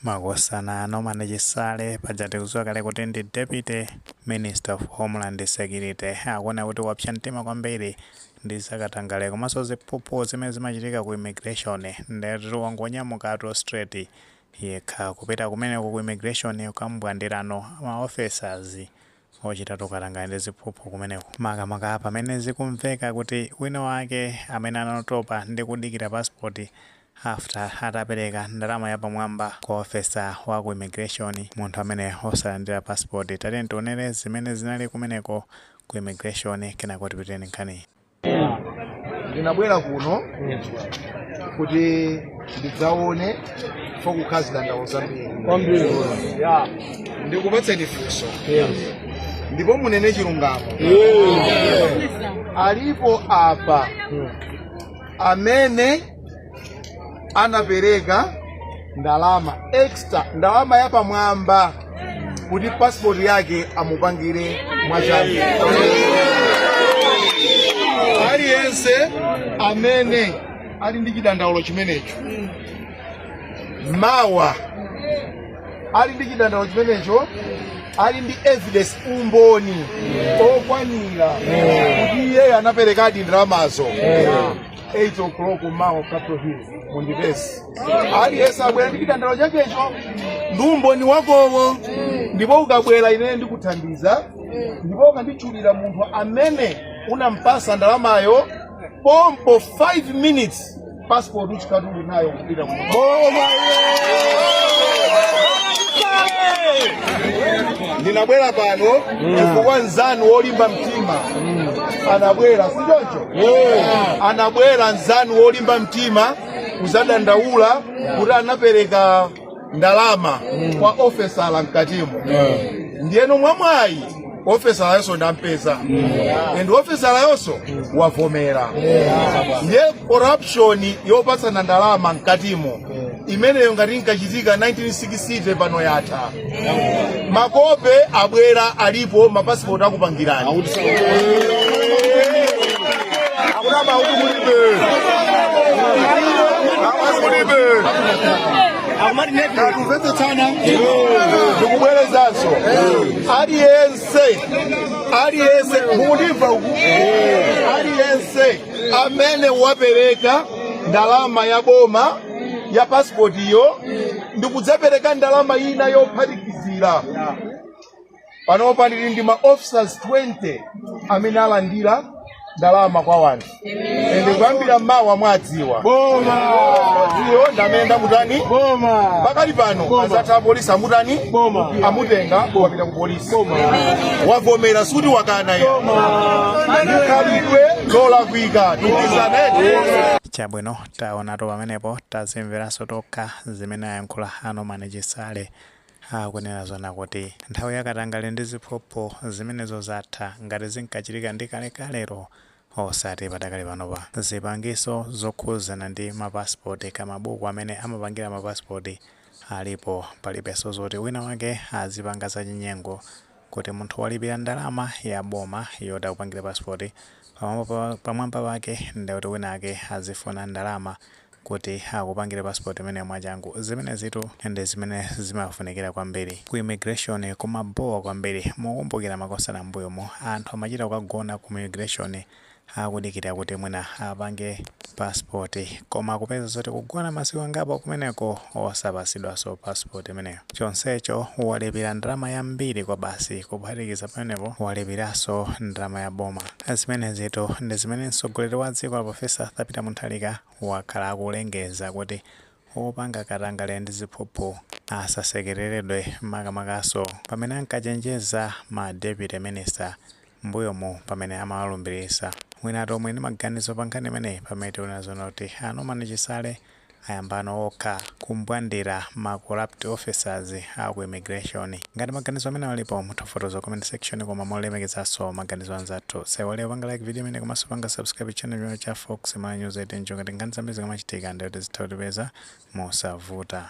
Makosana Norman Gisale pajati kuzuwa kale kuti ndi Deputy Minister of Homeland Security akuona kuti wapsa mtima kwambiri ndi zakatangale komanso ziphuphu zimene zimachitika ku immigration ndero wangonyamukatu straight yekha kupita kumeneko ku immigration ukambwandirano ma officers ochita tukatangale ndi ziphuphu kumeneko makamaka pamene zikumveka kuti wina wake amene anatopa ndi kudikira passport after atapereka ndalama yapamwamba kwa officer wa ku immigration munthu amene osalandira passport tati ntionere zimene zinali kumeneko ku immigration kenako tipiteni nkhani. Ndinabwera kuno kuti ndidzaone fokukhazi dandawo zambiri ndikupatseni funso ndipo munene chilungamo alipo apa amene anapereka ndalama extra ndalama yapamwamba kuti passport yake amupangire mwachangu. Aliyense amene ali ndi chidandaulo chimenecho mawa ali ndi chidandaulo chimenecho ali ndi evidence umboni okwanira kuti iye anaperekadi ndalamazo 8 o'clock mawa Capitol Hill mundipesi aliyense abwera ndi chidandaulo chakecho ndi umboni wakowo ndipo ukabwera ine ndikuthandiza ndipo ukandichulira munthu amene unampasa ndalamayo pompo 5 minutes passport uchikatuli nayo kupita ndinabwera pano chifukwa nzanu wolimba mtima anabwera sichoncho anabwera nzanu wolimba mtima kuzadandaula kuti anapereka ndalama kwa ofesala mkatimo ndiyeno mwamwayi ofesala yonso ndampeza and ofesala yonso wavomera ndiye corruption yopatsana ndalama mkatimo imeneyo ngati inkachitika 1960 pano yatha makope abwera alipo mapassport akupangirani ndikubwerezanso aliyense mukundimva uku aliyense amene wapereka ndalama ya boma ya passport iyo ndikudzapereka ndalama ina yophatikizira panopa ndili ndi ma officers 20 amene alandira ndalama kwa wanthu ende kuyambira mawa mwadziwa iyo ndamene ndamutani pakali pano azatha polisi amutani amutenga wapita ku polisi wavomera suti wakana ya ndikhalidwe lolakwika tikizanete chabwino taonatu pamenepo tazimveranso tokha zimene ayankhula Norman Gisale akunena zona kuti nthawi yakatangale ndi ziphuphu zimenezo zatha ngati zinkachitika ndi kalekalero osati padakali panopa zipangiso zokhuzana ndi mapassport kamabuku amene amapangira mapassport alipo palibenso zoti wina wake azipanga zachinyengo kuti munthu walipira ndalama ya boma yoti akupangira passport pamwamba pake ndikuti wina ake azifuna ndalama kuti akupangire passport imene mwachangu zimene zitu ndi zimene zimafunikira kwambiri ku immigration kumabowa kwambiri mukumbukira makosana mbuyomo anthu amachita kukagona ku immigration akudikira kuti mwina apange passport koma kupeza zoti kugona masiku angapo kumeneko osapasidwanso passport imeneyo chonsecho walipira ndalama yambiri kwa basi kuphatikiza pamenepo walipiranso ndalama ya boma zimene zitu ndi zimene mtsogoleri wa dziko la Profesa Arthur Mutharika wakhala akulengeza kuti opanga katangale ndi ziphuphu asasekereredwe makamakaso pamene ankachenjeza ma deputy minister mbuyomu pamene amawalumbirisa mwina tomwe ndi maganizo pa nkhani imene pamene tiona zona kuti Norman Gisale ayambano okha kumbwandira ma corrupt officers aku immigration ngati maganizo amene alipo mutafotoza comment section koma molemekezanso maganizo anzathu sewale panga like video imene komanso panga subscribe channel cha Fox News 8 ngati nkhani zambiri zikamachitika ndi zithautipeza mosavuta.